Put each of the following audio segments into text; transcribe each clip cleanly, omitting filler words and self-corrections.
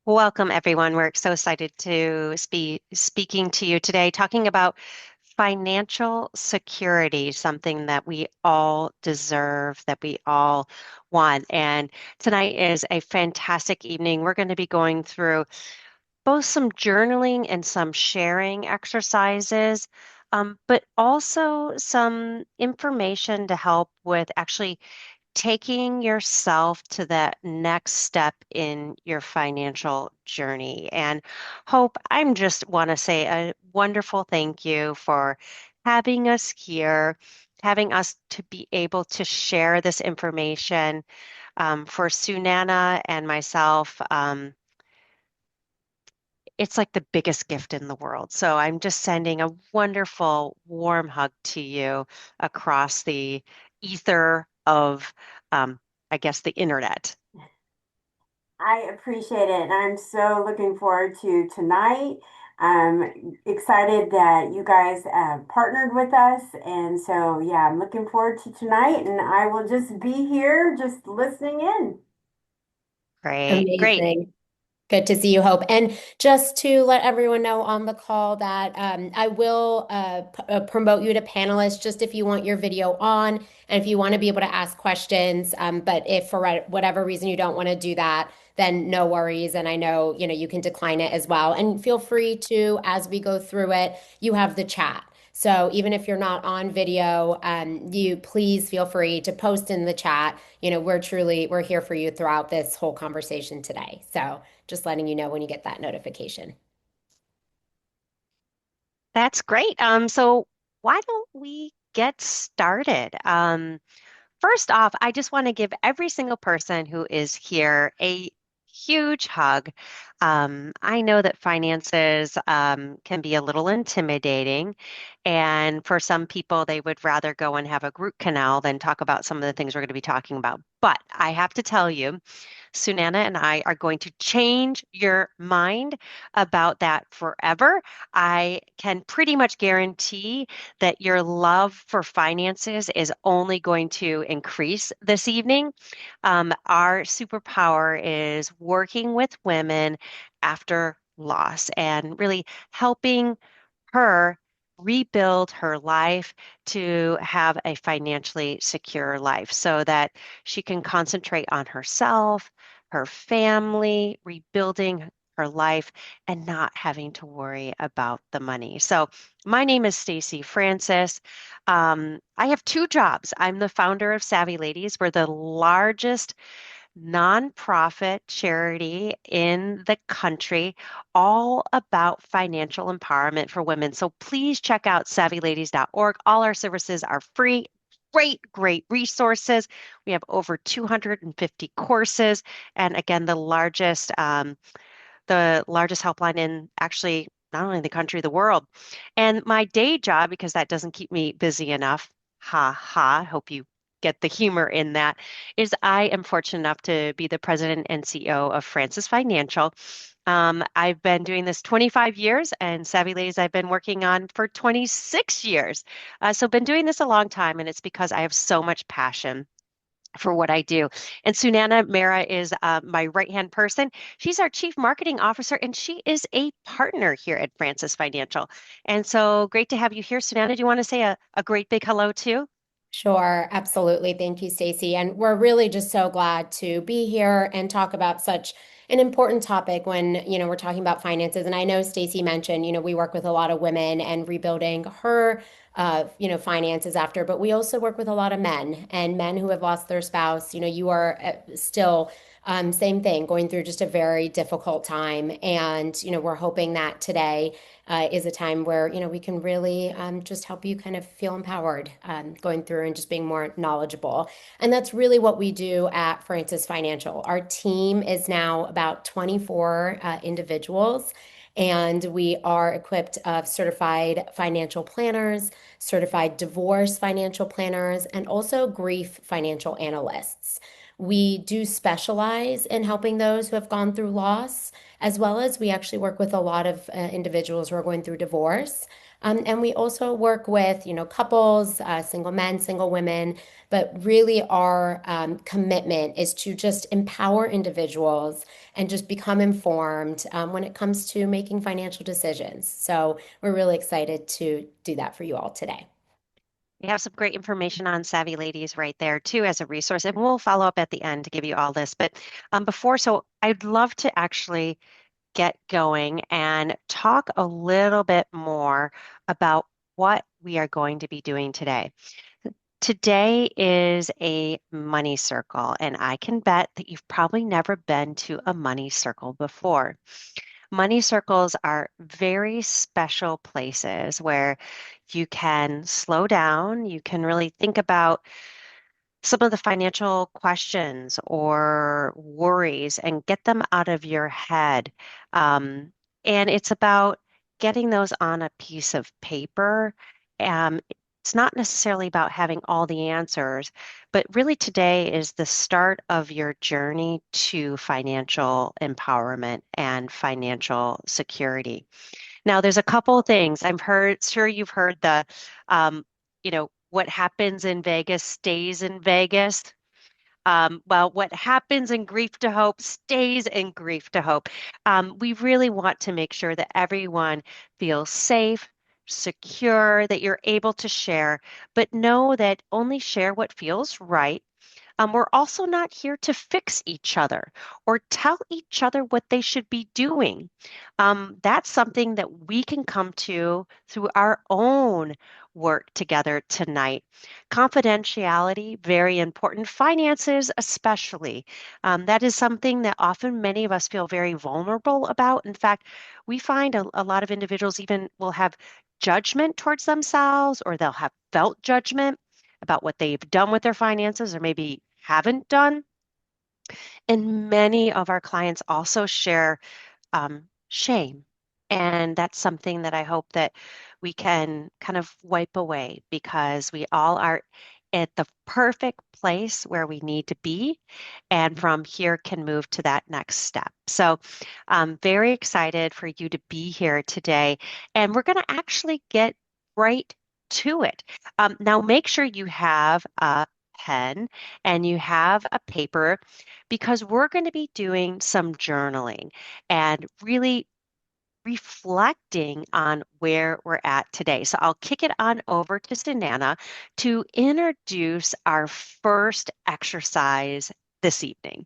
Welcome, everyone. We're so excited to be speaking to you today, talking about financial security, something that we all deserve, that we all want. And tonight is a fantastic evening. We're going to be going through both some journaling and some sharing exercises, but also some information to help with actually taking yourself to that next step in your financial journey. And Hope, I'm just want to say a wonderful thank you for having us here, having us to be able to share this information for Sunana and myself. It's like the biggest gift in the world. So I'm just sending a wonderful, warm hug to you across the ether of, um, I guess, the internet. I appreciate it, and I'm so looking forward to tonight. I'm excited that you guys partnered with us, and so yeah, I'm looking forward to tonight, and I will just be here, just listening in. Great, great. Amazing. Good to see you, Hope. And just to let everyone know on the call that I will promote you to panelists just if you want your video on and if you want to be able to ask questions. But if for whatever reason you don't want to do that, then no worries. And I know, you can decline it as well. And feel free to, as we go through it, you have the chat. So even if you're not on video, you please feel free to post in the chat. We're here for you throughout this whole conversation today. So just letting you know when you get that notification. That's great. So why don't we get started? First off, I just want to give every single person who is here a huge hug. I know that finances can be a little intimidating, and for some people, they would rather go and have a root canal than talk about some of the things we're going to be talking about. But I have to tell you, Sunana and I are going to change your mind about that forever. I can pretty much guarantee that your love for finances is only going to increase this evening. Our superpower is working with women after loss and really helping her rebuild her life to have a financially secure life so that she can concentrate on herself, her family, rebuilding her life, and not having to worry about the money. So, my name is Stacy Francis. I have two jobs. I'm the founder of Savvy Ladies. We're the largest nonprofit charity in the country, all about financial empowerment for women. So please check out savvyladies.org. All our services are free. Great, great resources. We have over 250 courses, and again, the largest helpline in actually not only the country, the world. And my day job, because that doesn't keep me busy enough, ha ha, hope you get the humor in that, is I am fortunate enough to be the president and CEO of Francis Financial. I've been doing this 25 years, and Savvy Ladies I've been working on for 26 years. So been doing this a long time, and it's because I have so much passion for what I do. And Sunana Mehra is my right-hand person. She's our chief marketing officer, and she is a partner here at Francis Financial. And so great to have you here, Sunana. Do you want to say a great big hello too? Sure, absolutely. Thank you, Stacey. And we're really just so glad to be here and talk about such an important topic when, we're talking about finances. And I know Stacey mentioned, we work with a lot of women and rebuilding her, finances after, but we also work with a lot of men and men who have lost their spouse. You are still same thing, going through just a very difficult time. And, we're hoping that today is a time where we can really just help you kind of feel empowered going through and just being more knowledgeable. And that's really what we do at Francis Financial. Our team is now about 24 individuals. And we are equipped of certified financial planners, certified divorce financial planners, and also grief financial analysts. We do specialize in helping those who have gone through loss, as well as we actually work with a lot of individuals who are going through divorce. And we also work with, couples, single men, single women, but really our commitment is to just empower individuals and just become informed when it comes to making financial decisions. So we're really excited to do that for you all today. We have some great information on Savvy Ladies right there too as a resource, and we'll follow up at the end to give you all this. But so I'd love to actually get going and talk a little bit more about what we are going to be doing today. Today is a money circle, and I can bet that you've probably never been to a money circle before. Money circles are very special places where you can slow down, you can really think about some of the financial questions or worries and get them out of your head. Um, and it's about getting those on a piece of paper. It's not necessarily about having all the answers, but really today is the start of your journey to financial empowerment and financial security. Now, there's a couple of things sure you've heard what happens in Vegas stays in Vegas. Well, what happens in grief to hope stays in grief to hope. We really want to make sure that everyone feels safe, secure, that you're able to share, but know that only share what feels right. We're also not here to fix each other or tell each other what they should be doing. That's something that we can come to through our own work together tonight. Confidentiality, very important. Finances, especially. That is something that often many of us feel very vulnerable about. In fact, we find a lot of individuals even will have judgment towards themselves or they'll have felt judgment about what they've done with their finances or maybe haven't done. And many of our clients also share shame. And that's something that I hope that we can kind of wipe away because we all are at the perfect place where we need to be. And from here can move to that next step. So I'm very excited for you to be here today. And we're going to actually get right to it. Now, make sure you have a pen and you have a paper because we're going to be doing some journaling and really reflecting on where we're at today. So I'll kick it on over to Sanana to introduce our first exercise this evening.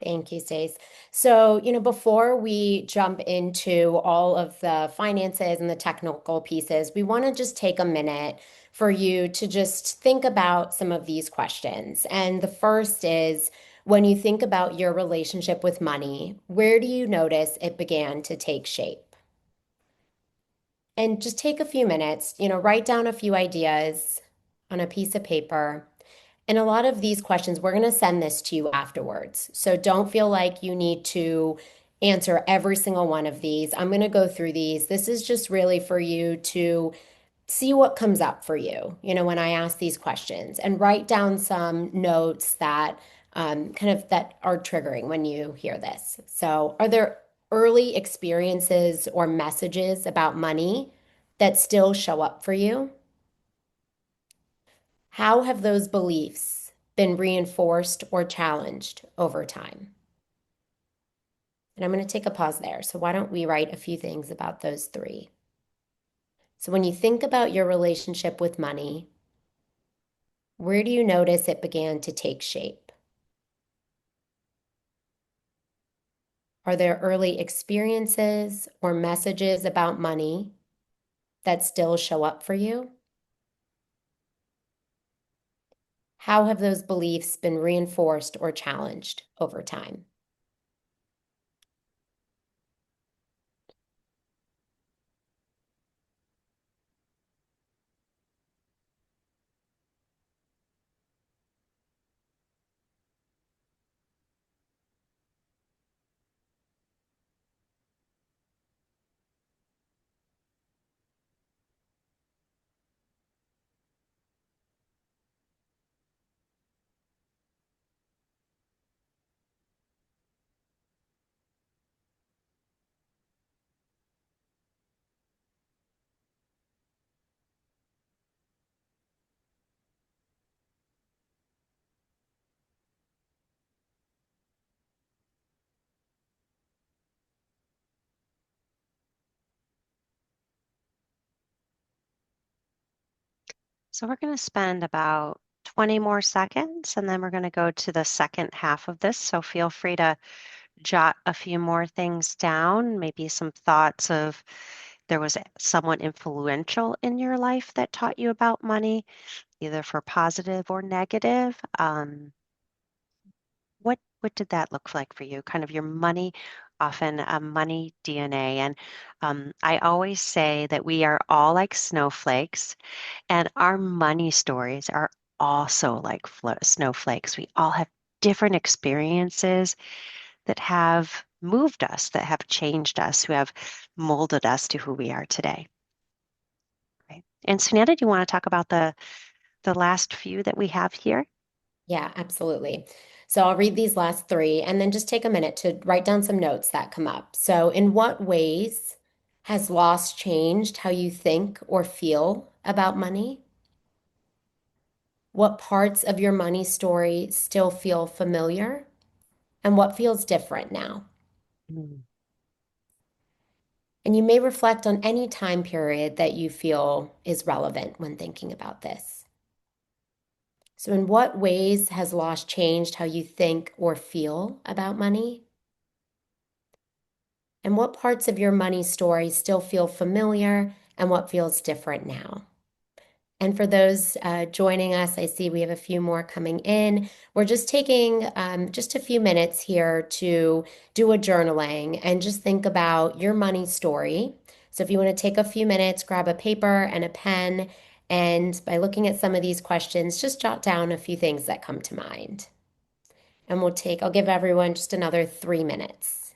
Thank you, Stace. So, before we jump into all of the finances and the technical pieces, we want to just take a minute for you to just think about some of these questions. And the first is, when you think about your relationship with money, where do you notice it began to take shape? And just take a few minutes, write down a few ideas on a piece of paper. And a lot of these questions, we're going to send this to you afterwards. So don't feel like you need to answer every single one of these. I'm going to go through these. This is just really for you to see what comes up for you, when I ask these questions and write down some notes that kind of that are triggering when you hear this. So, are there early experiences or messages about money that still show up for you? How have those beliefs been reinforced or challenged over time? And I'm going to take a pause there. So, why don't we write a few things about those three? So, when you think about your relationship with money, where do you notice it began to take shape? Are there early experiences or messages about money that still show up for you? How have those beliefs been reinforced or challenged over time? So we're going to spend about 20 more seconds and then we're going to go to the second half of this. So feel free to jot a few more things down, maybe some thoughts of there was someone influential in your life that taught you about money, either for positive or negative. What did that look like for you? Kind of your money, often a money DNA. And I always say that we are all like snowflakes, and our money stories are also like snowflakes. We all have different experiences that have moved us, that have changed us, who have molded us to who we are today. Right. And Sunita, do you want to talk about the last few that we have here? Yeah, absolutely. So I'll read these last three and then just take a minute to write down some notes that come up. So, in what ways has loss changed how you think or feel about money? What parts of your money story still feel familiar? And what feels different now? Mm. And you may reflect on any time period that you feel is relevant when thinking about this. So, in what ways has loss changed how you think or feel about money? And what parts of your money story still feel familiar and what feels different now? And for those joining us, I see we have a few more coming in. We're just taking just a few minutes here to do a journaling and just think about your money story. So if you want to take a few minutes, grab a paper and a pen, and by looking at some of these questions, just jot down a few things that come to mind. And I'll give everyone just another 3 minutes.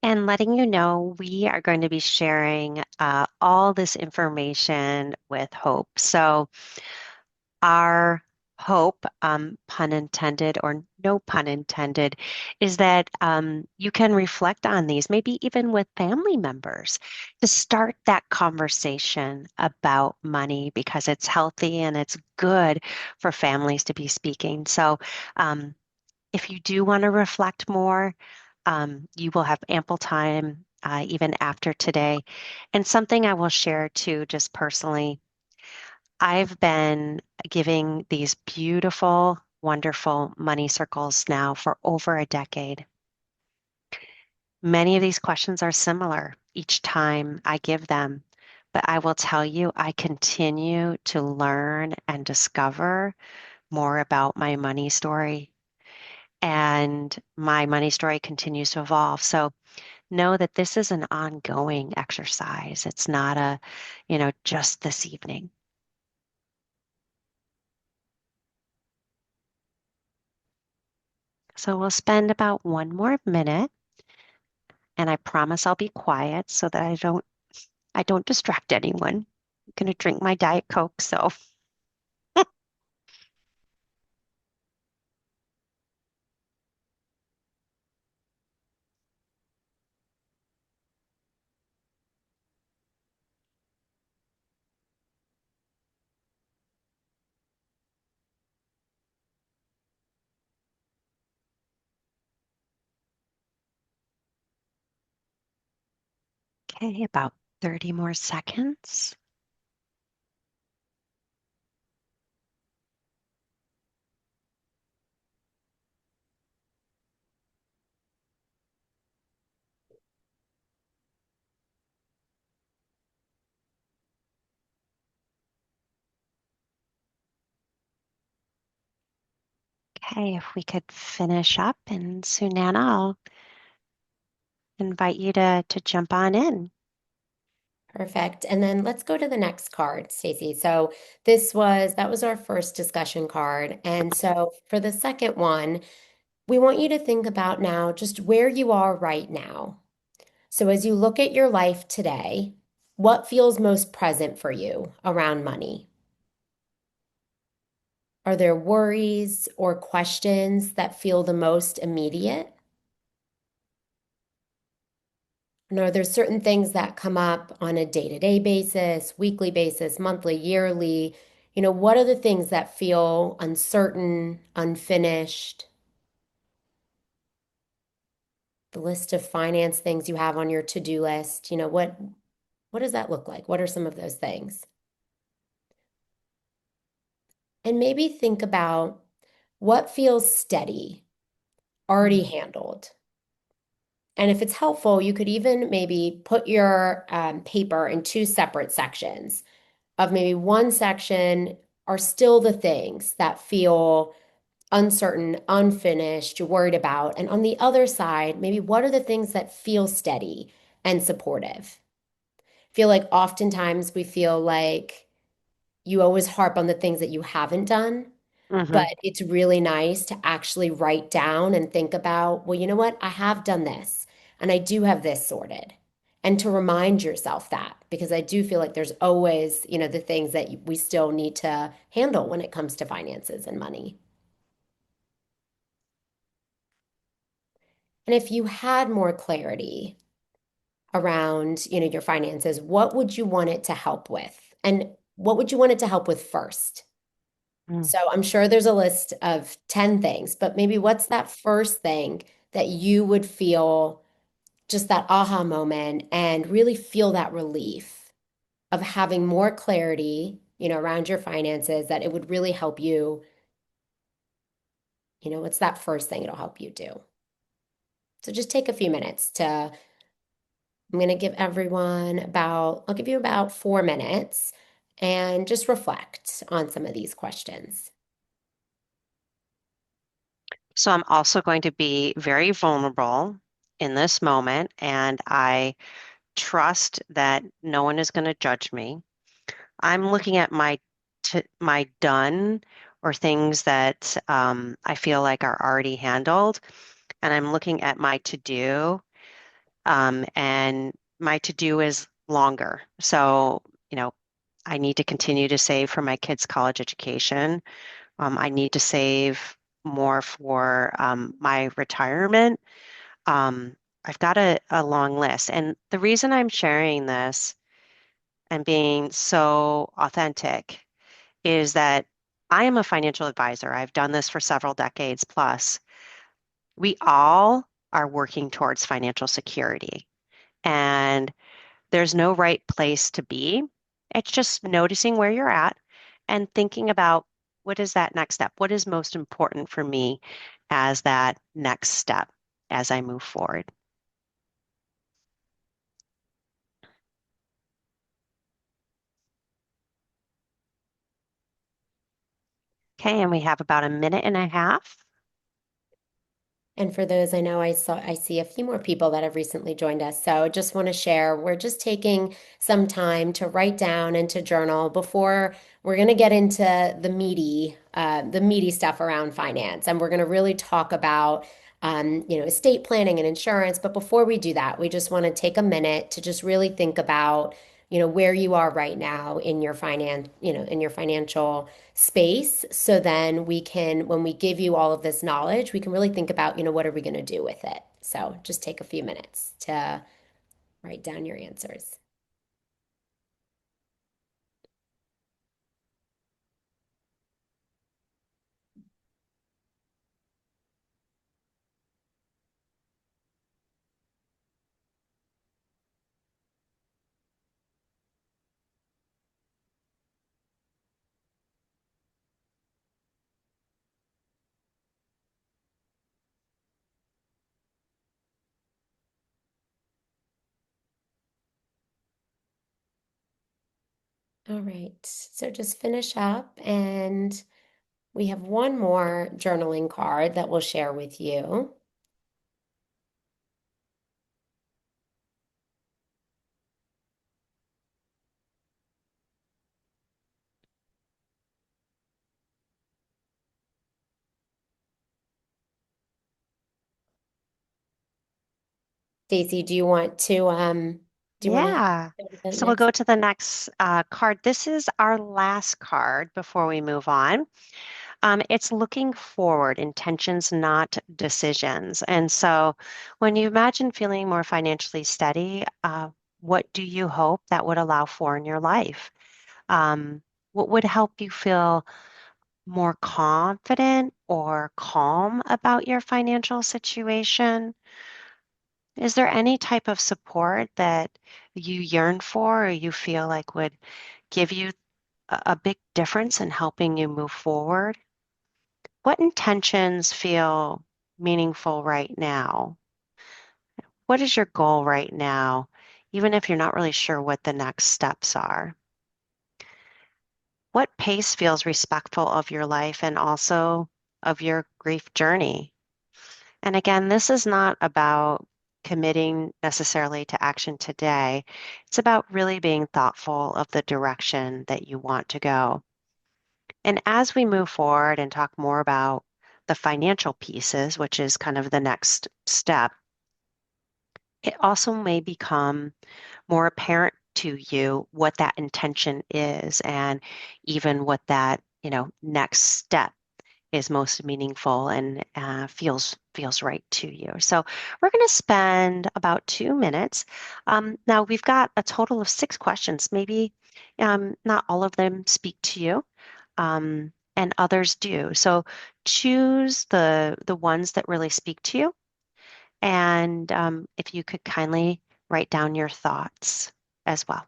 And letting you know, we are going to be sharing all this information with Hope. So, our hope, pun intended or no pun intended, is that you can reflect on these, maybe even with family members, to start that conversation about money because it's healthy and it's good for families to be speaking. So, if you do want to reflect more, you will have ample time even after today. And something I will share too, just personally, I've been giving these beautiful, wonderful money circles now for over a decade. Many of these questions are similar each time I give them, but I will tell you, I continue to learn and discover more about my money story, and my money story continues to evolve. So know that this is an ongoing exercise. It's not just this evening. So we'll spend about 1 more minute, and I promise I'll be quiet so that I don't distract anyone. I'm gonna drink my Diet Coke, so okay, about 30 more seconds. Okay, if we could finish up, and Sunana, I'll invite you to jump on in. Perfect. And then let's go to the next card, Stacey. So that was our first discussion card. And so for the second one, we want you to think about now just where you are right now. So as you look at your life today, what feels most present for you around money? Are there worries or questions that feel the most immediate? And are there certain things that come up on a day-to-day basis, weekly basis, monthly, yearly? What are the things that feel uncertain, unfinished? The list of finance things you have on your to-do list, what does that look like? What are some of those things? and maybe think about what feels steady, already Mm, handled. And if it's helpful, you could even maybe put your paper in two separate sections. Of maybe one section are still the things that feel uncertain, unfinished, you're worried about. And on the other side, maybe what are the things that feel steady and supportive? I feel like oftentimes we feel like you always harp on the things that you haven't done, but hmm it's really nice to actually write down and think about, well, you know what? I have done this and I do have this sorted. And to remind yourself that, because I do feel like there's always, the things that we still need to handle when it comes to finances and money. And if you had more clarity around, your finances, what would you want it to help with? And what would you want it to help with first? mm. So I'm sure there's a list of 10 things, but maybe what's that first thing that you would feel just that aha moment and really feel that relief of having more clarity, around your finances that it would really help you, what's that first thing it'll help you do? So just take a few minutes I'm going to give I'll give you about 4 minutes and just reflect on some of these questions. So I'm also going to be very vulnerable in this moment, and I trust that no one is going to judge me. I'm looking at my done or things that I feel like are already handled, and I'm looking at my to do, and my to do is longer. So, I need to continue to save for my kids' college education. I need to save more for my retirement. Um, I've got a long list. And the reason I'm sharing this and being so authentic is that I am a financial advisor. I've done this for several decades plus. We all are working towards financial security, and there's no right place to be. It's just noticing where you're at and thinking about what is that next step? What is most important for me as that next step as I move forward? Okay, and we have about a minute and a half. And for those, I know I see a few more people that have recently joined us. So just want to share, we're just taking some time to write down and to journal before we're going to get into the meaty stuff around finance. And we're going to really talk about, estate planning and insurance. But before we do that, we just want to take a minute to just really think about, where you are right now in your in your financial space. So then we can, when we give you all of this knowledge, we can really think about, what are we going to do with it? So just take a few minutes to write down your answers. All right. So just finish up and we have one more journaling card that we'll share with you. Stacy, do you want to Yeah. go to the So we'll next? go to the next card. This is our last card before we move on. It's looking forward, intentions, not decisions. And so when you imagine feeling more financially steady, what do you hope that would allow for in your life? What would help you feel more confident or calm about your financial situation? Is there any type of support that you yearn for or you feel like would give you a big difference in helping you move forward? What intentions feel meaningful right now? What is your goal right now, even if you're not really sure what the next steps are? What pace feels respectful of your life and also of your grief journey? And again, this is not about committing necessarily to action today. It's about really being thoughtful of the direction that you want to go. And as we move forward and talk more about the financial pieces, which is kind of the next step, it also may become more apparent to you what that intention is and even what that, next step is most meaningful and feels right to you. So we're going to spend about 2 minutes. Now we've got a total of 6 questions. Maybe not all of them speak to you, and others do. So choose the ones that really speak to you, and if you could kindly write down your thoughts as well.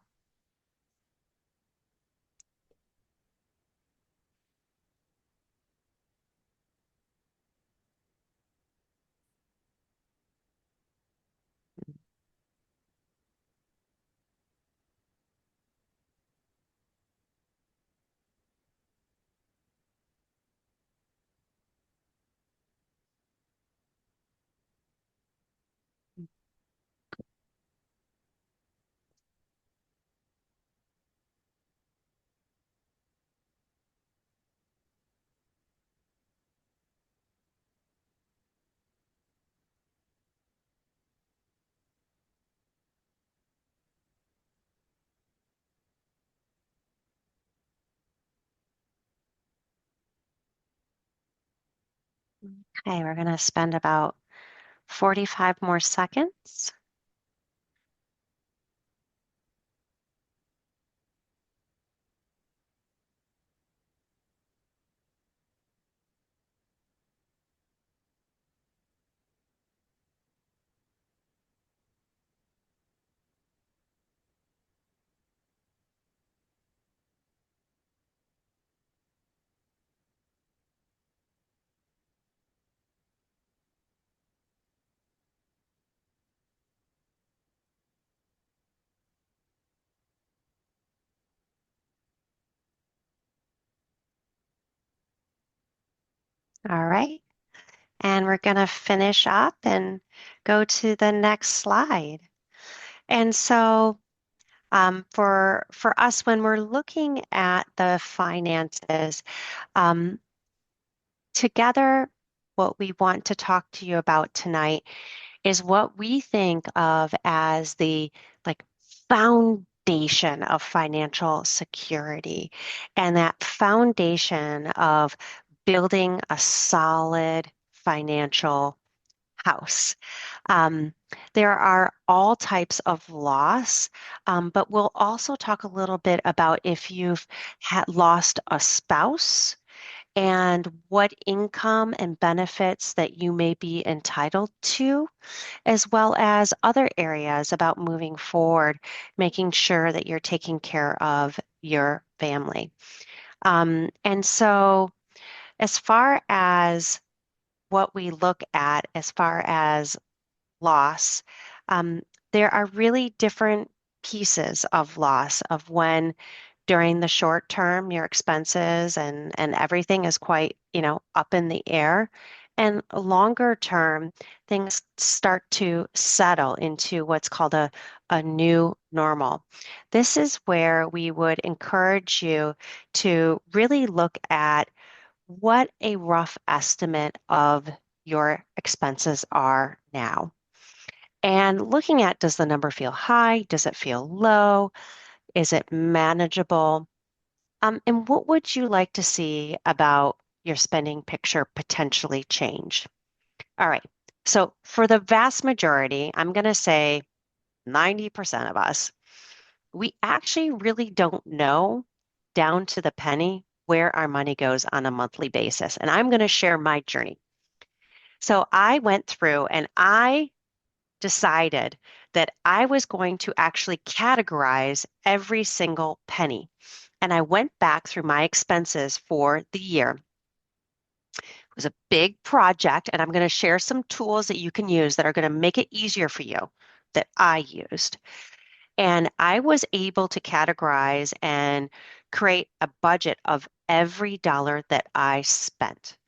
Okay, we're going to spend about 45 more seconds. All right. And we're going to finish up and go to the next slide. And so for us, when we're looking at the finances, um, together, what we want to talk to you about tonight is what we think of as the like foundation of financial security, and that foundation of building a solid financial house. Um, there are all types of loss, but we'll also talk a little bit about if you've lost a spouse and what income and benefits that you may be entitled to, as well as other areas about moving forward, making sure that you're taking care of your family. And so, as far as what we look at, as far as loss, um, there are really different pieces of loss of when during the short term your expenses and everything is quite, up in the air. And longer term, things start to settle into what's called a new normal. This is where we would encourage you to really look at what a rough estimate of your expenses are now. And looking at, does the number feel high? Does it feel low? Is it manageable? And what would you like to see about your spending picture potentially change? All right. So for the vast majority, I'm going to say 90% of us, we actually really don't know down to the penny where our money goes on a monthly basis. And I'm going to share my journey. So I went through and I decided that I was going to actually categorize every single penny. and I went back through my expenses for the year. It was a big project, and I'm going to share some tools that you can use that are going to make it easier for you that I used. And I was able to categorize and create a budget of every dollar that I spent.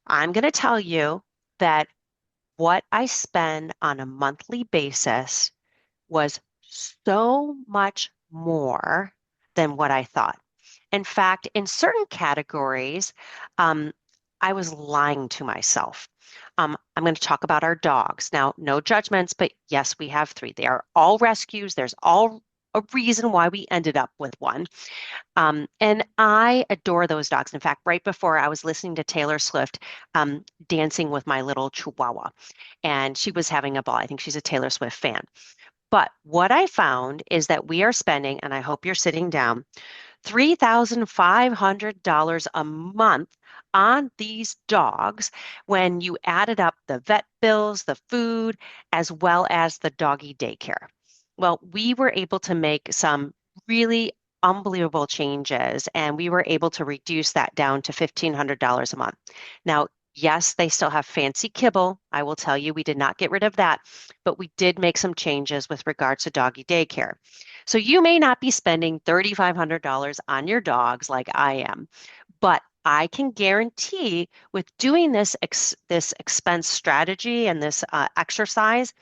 I'm going to tell you that what I spend on a monthly basis was so much more than what I thought. In fact, in certain categories, um, I was lying to myself. I'm going to talk about our dogs. Now, no judgments, but yes, we have three. They are all rescues. There's all a reason why we ended up with one. And I adore those dogs. In fact, right before I was listening to Taylor Swift, dancing with my little Chihuahua, and she was having a ball. I think she's a Taylor Swift fan. But what I found is that we are spending, and I hope you're sitting down, $3,500 a month on these dogs when you added up the vet bills, the food, as well as the doggy daycare. Well, we were able to make some really unbelievable changes, and we were able to reduce that down to $1,500 a month. Now, yes, they still have fancy kibble. I will tell you, we did not get rid of that, but we did make some changes with regards to doggy daycare. So you may not be spending $3,500 on your dogs like I am, but I can guarantee with doing this expense strategy and this exercise,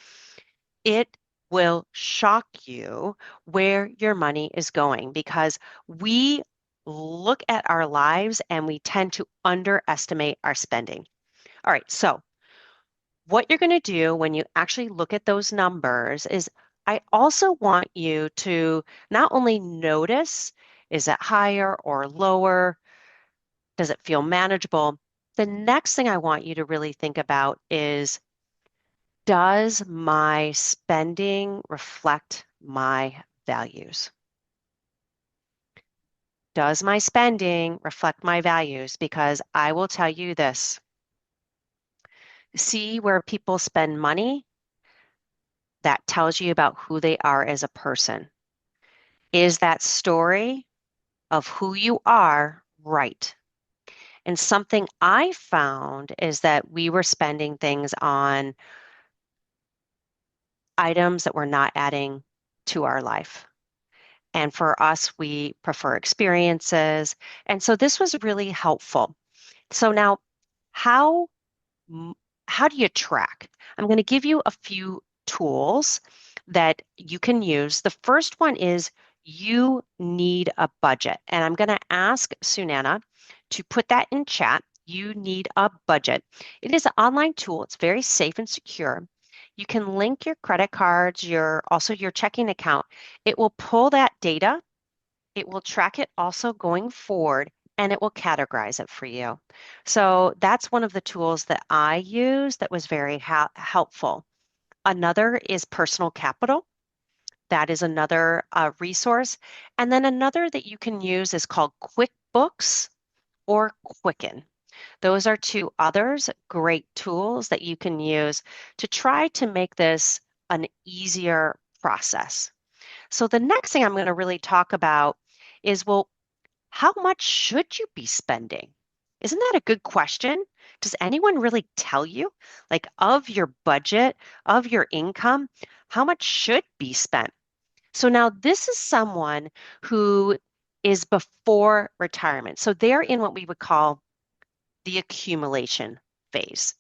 it will shock you where your money is going because we look at our lives and we tend to underestimate our spending. All right, so what you're going to do when you actually look at those numbers is I also want you to not only notice, is it higher or lower? Does it feel manageable? The next thing I want you to really think about is, does my spending reflect my values? Does my spending reflect my values? Because I will tell you this, see where people spend money, that tells you about who they are as a person. Is that story of who you are right? And something I found is that we were spending things on items that were not adding to our life. And for us, we prefer experiences. And so this was really helpful. So now, how m- how do you track? I'm going to give you a few tools that you can use. The first one is you need a budget. And I'm going to ask Sunana to put that in chat. You need a budget. It is an online tool. It's very safe and secure. You can link your credit cards, your checking account. It will pull that data. It will track it also going forward, and it will categorize it for you. So that's one of the tools that I use that was very helpful. Another is personal capital. That is another resource. And then another that you can use is called QuickBooks or Quicken. Those are two others, great tools that you can use to try to make this an easier process. So the next thing I'm going to really talk about is, well, how much should you be spending? Isn't that a good question? Does anyone really tell you, like, of your budget, of your income, how much should be spent? So now this is someone who is before retirement. So they're in what we would call the accumulation phase.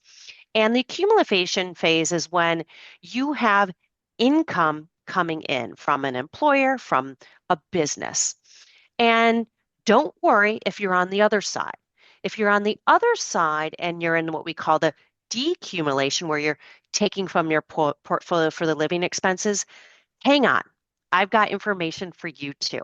And the accumulation phase is when you have income coming in from an employer, from a business. And don't worry if you're on the other side. If you're on the other side and you're in what we call the decumulation, where you're taking from your portfolio for the living expenses, hang on. I've got information for you too.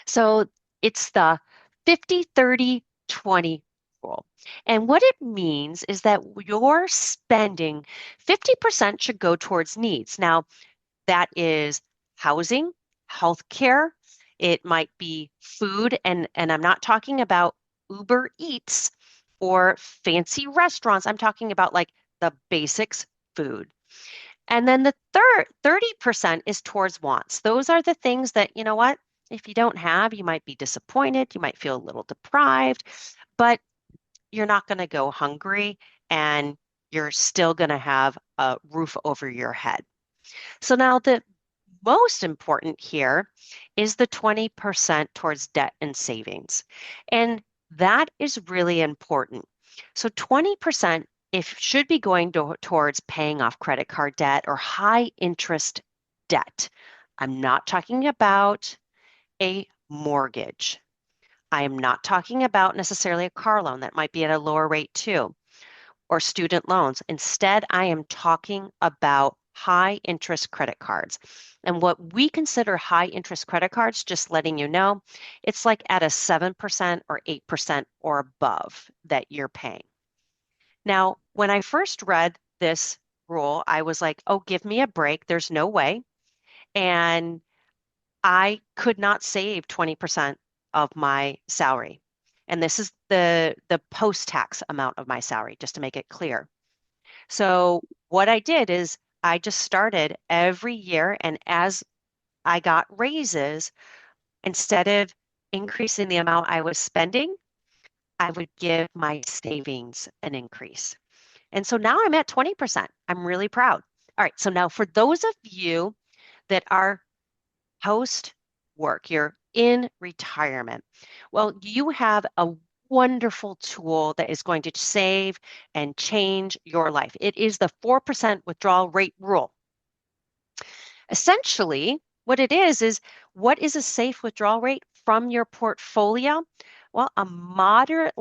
So it's the 50, 30, 20 rule. And what it means is that your spending 50% should go towards needs. Now, that is housing, healthcare, it might be food, and I'm not talking about Uber Eats or fancy restaurants. I'm talking about like the basics food. And then the third 30% is towards wants. Those are the things that, you know what? If you don't have, you might be disappointed, you might feel a little deprived, but you're not going to go hungry and you're still going to have a roof over your head. So now the most important here is the 20% towards debt and savings. And that is really important. So 20% if should be going towards paying off credit card debt or high interest debt. I'm not talking about a mortgage. I am not talking about necessarily a car loan that might be at a lower rate too, or student loans. Instead, I am talking about high interest credit cards. And what we consider high interest credit cards, just letting you know, it's like at a 7% or 8% or above that you're paying. Now, when I first read this rule, I was like, oh, give me a break. There's no way. And I could not save 20% of my salary. And this is the post-tax amount of my salary, just to make it clear. So what I did is I just started every year, and as I got raises, instead of increasing the amount I was spending, I would give my savings an increase. And so now I'm at 20%. I'm really proud. All right, so now for those of you that are post work, you're in retirement. Well, you have a wonderful tool that is going to save and change your life. It is the 4% withdrawal rate rule. Essentially, what it is what is a safe withdrawal rate from your portfolio? Well, a moderate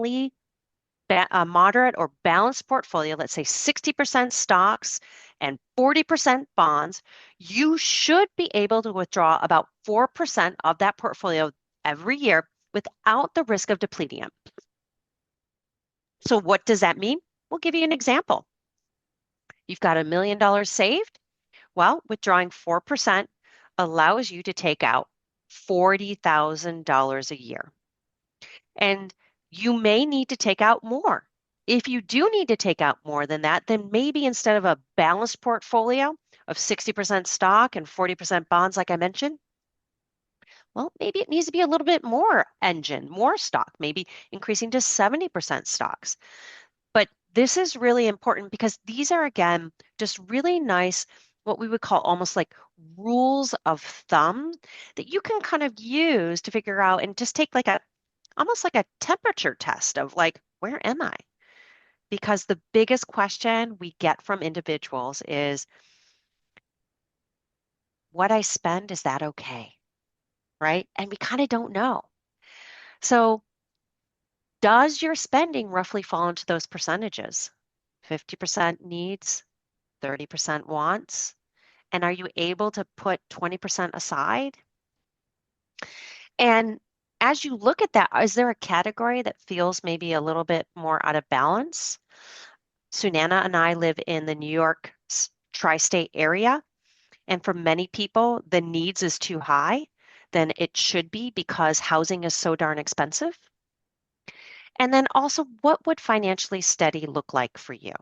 or balanced portfolio, let's say 60% stocks and 40% bonds, you should be able to withdraw about 4% of that portfolio every year without the risk of depleting it. So what does that mean? We'll give you an example. You've got $1 million saved. Well, withdrawing 4% allows you to take out $40,000 a year. And you may need to take out more. If you do need to take out more than that, then maybe instead of a balanced portfolio of 60% stock and 40% bonds, like I mentioned, well, maybe it needs to be a little bit more more stock, maybe increasing to 70% stocks. But this is really important because these are, again, just really nice, what we would call almost like rules of thumb that you can kind of use to figure out and just take like almost like a temperature test of like, where am I? Because the biggest question we get from individuals is, what I spend, is that okay? Right? And we kind of don't know. So, does your spending roughly fall into those percentages? 50% needs, 30% wants? And are you able to put 20% aside? And as you look at that, is there a category that feels maybe a little bit more out of balance? Sunana and I live in the New York tri-state area, and for many people, the needs is too high than it should be because housing is so darn expensive. And then also, what would financially steady look like for you?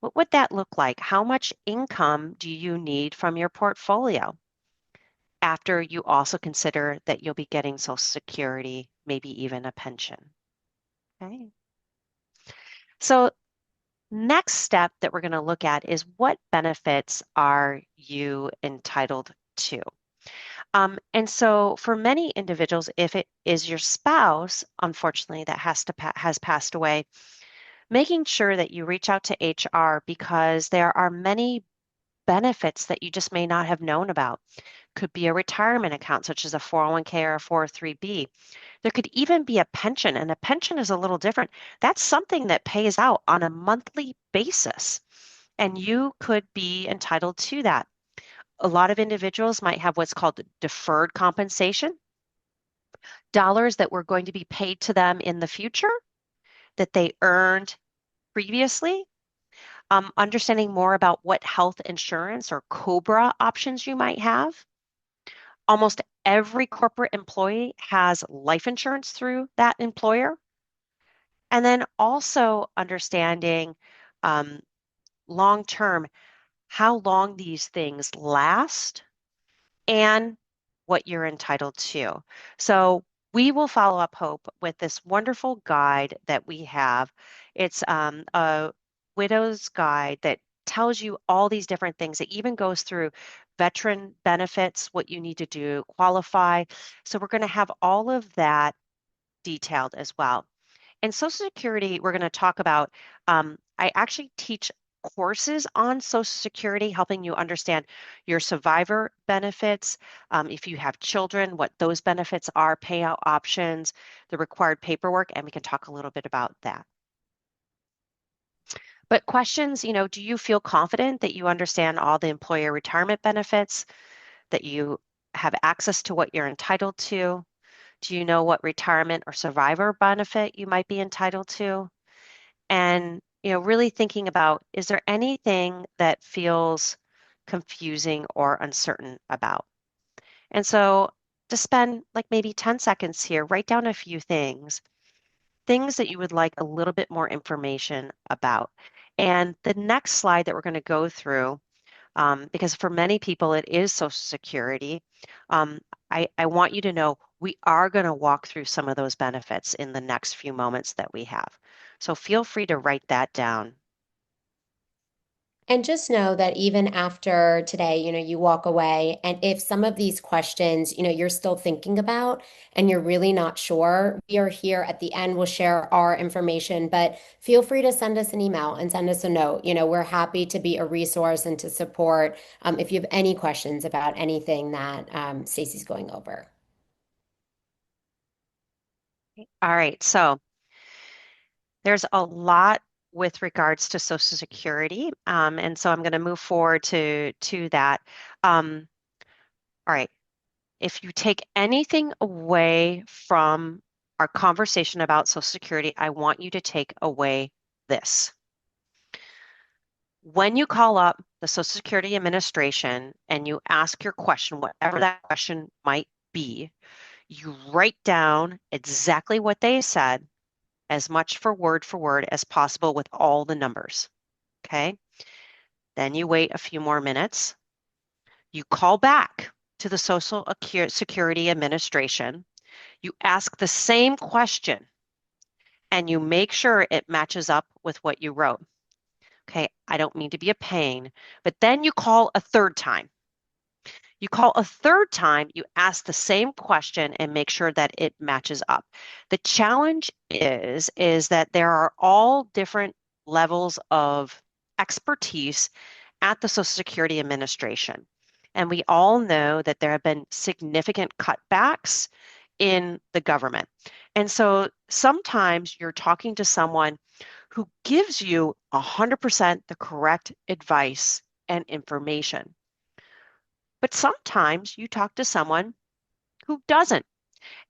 What would that look like? How much income do you need from your portfolio after you also consider that you'll be getting Social Security, maybe even a pension? Okay. So next step that we're going to look at is what benefits are you entitled to? And so for many individuals, if it is your spouse, unfortunately, that has passed away, making sure that you reach out to HR because there are many benefits that you just may not have known about. Could be a retirement account, such as a 401k or a 403b. There could even be a pension, and a pension is a little different. That's something that pays out on a monthly basis, and you could be entitled to that. A lot of individuals might have what's called deferred compensation, dollars that were going to be paid to them in the future that they earned previously. Understanding more about what health insurance or COBRA options you might have. Almost every corporate employee has life insurance through that employer. And then also understanding long term how long these things last and what you're entitled to. So we will follow up, Hope, with this wonderful guide that we have. It's a widow's guide that tells you all these different things. It even goes through veteran benefits, what you need to do, qualify. So we're going to have all of that detailed as well. In Social Security, we're going to talk about, I actually teach courses on Social Security, helping you understand your survivor benefits. If you have children, what those benefits are, payout options, the required paperwork, and we can talk a little bit about that. But questions, do you feel confident that you understand all the employer retirement benefits, that you have access to what you're entitled to? Do you know what retirement or survivor benefit you might be entitled to? And, really thinking about, is there anything that feels confusing or uncertain about? And so to spend like maybe 10 seconds here, write down a few things that you would like a little bit more information about. And the next slide that we're going to go through, because for many people it is Social Security, um, I want you to know we are going to walk through some of those benefits in the next few moments that we have. So feel free to write that down. And just know that even after today, you walk away, and if some of these questions, you're still thinking about and you're really not sure, we are here at the end. We'll share our information, but feel free to send us an email and send us a note. We're happy to be a resource and to support if you have any questions about anything that Stacey's going over. All right, so there's a lot with regards to Social Security, and so I'm going to move forward to that. All right, if you take anything away from our conversation about Social Security, I want you to take away this. When you call up the Social Security Administration and you ask your question, whatever that question might be, you write down exactly what they said, as much for word as possible with all the numbers. Okay. Then you wait a few more minutes. You call back to the Social Security Administration. You ask the same question and you make sure it matches up with what you wrote. Okay. I don't mean to be a pain, but then you call a third time. You call a third time, you ask the same question and make sure that it matches up. The challenge is that there are all different levels of expertise at the Social Security Administration. And we all know that there have been significant cutbacks in the government. And so sometimes you're talking to someone who gives you 100% the correct advice and information. But sometimes you talk to someone who doesn't.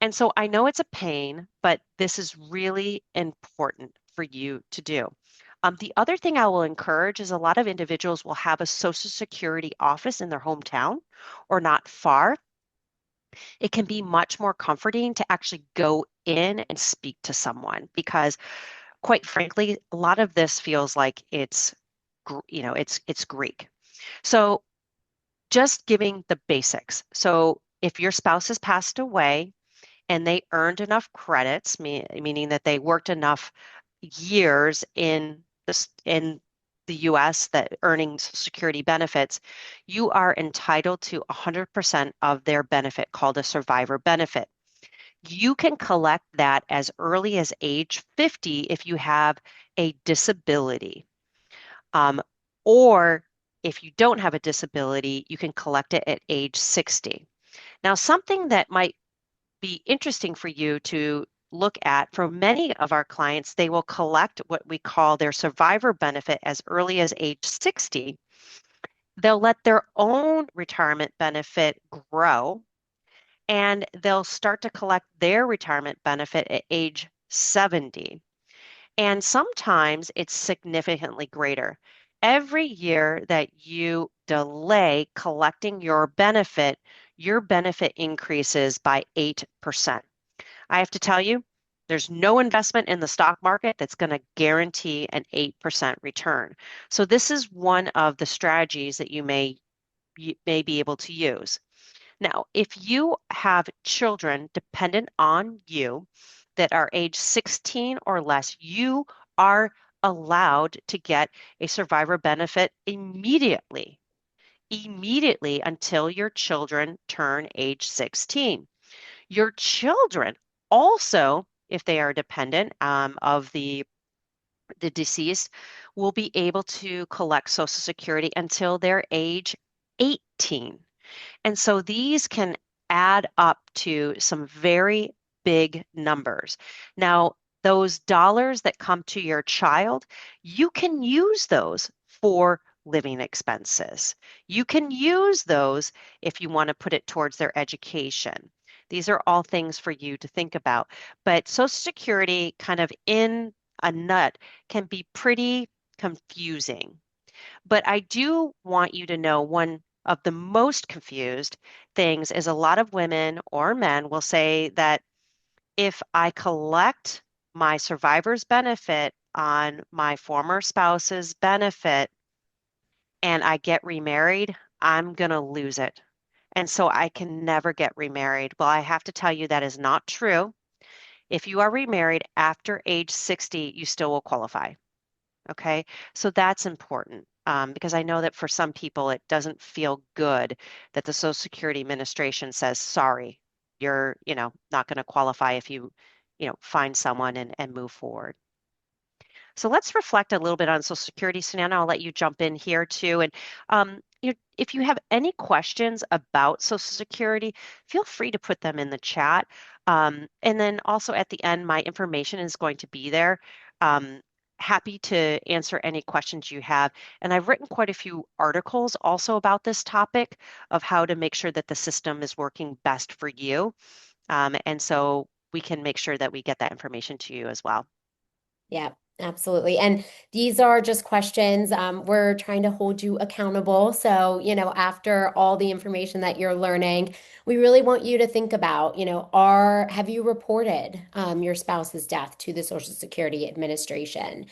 And so I know it's a pain, but this is really important for you to do. The other thing I will encourage is a lot of individuals will have a Social Security office in their hometown or not far. It can be much more comforting to actually go in and speak to someone because, quite frankly, a lot of this feels like it's Greek. So just giving the basics. So if your spouse has passed away and they earned enough credits, meaning that they worked enough years in the US that earning Social Security benefits, you are entitled to 100% of their benefit called a survivor benefit. You can collect that as early as age 50 if you have a disability. Um, or if you don't have a disability, you can collect it at age 60. Now, something that might be interesting for you to look at for many of our clients, they will collect what we call their survivor benefit as early as age 60. They'll let their own retirement benefit grow and they'll start to collect their retirement benefit at age 70. And sometimes it's significantly greater. Every year that you delay collecting your benefit increases by 8%. I have to tell you, there's no investment in the stock market that's going to guarantee an 8% return. So this is one of the strategies that you may be able to use. Now, if you have children dependent on you that are age 16 or less, you are allowed to get a survivor benefit immediately until your children turn age 16. Your children also, if they are dependent of the deceased, will be able to collect Social Security until their age 18. And so these can add up to some very big numbers. Now, those dollars that come to your child, you can use those for living expenses. You can use those if you want to put it towards their education. These are all things for you to think about. But Social Security, kind of in a nut, can be pretty confusing. But I do want you to know one of the most confused things is a lot of women or men will say that if I collect my survivor's benefit on my former spouse's benefit and I get remarried, I'm going to lose it. And so I can never get remarried. Well, I have to tell you that is not true. If you are remarried after age 60, you still will qualify. Okay, so that's important because I know that for some people it doesn't feel good that the Social Security Administration says, sorry, you're, not going to qualify if you find someone and move forward. So let's reflect a little bit on Social Security. Susanna, I'll let you jump in here too. And if you have any questions about Social Security, feel free to put them in the chat. And then also at the end, my information is going to be there. Um, Happy to answer any questions you have. And I've written quite a few articles also about this topic of how to make sure that the system is working best for you. And so we can make sure that we get that information to you as well. Yeah, absolutely. And these are just questions. We're trying to hold you accountable. So, after all the information that you're learning, we really want you to think about, have you reported your spouse's death to the Social Security Administration?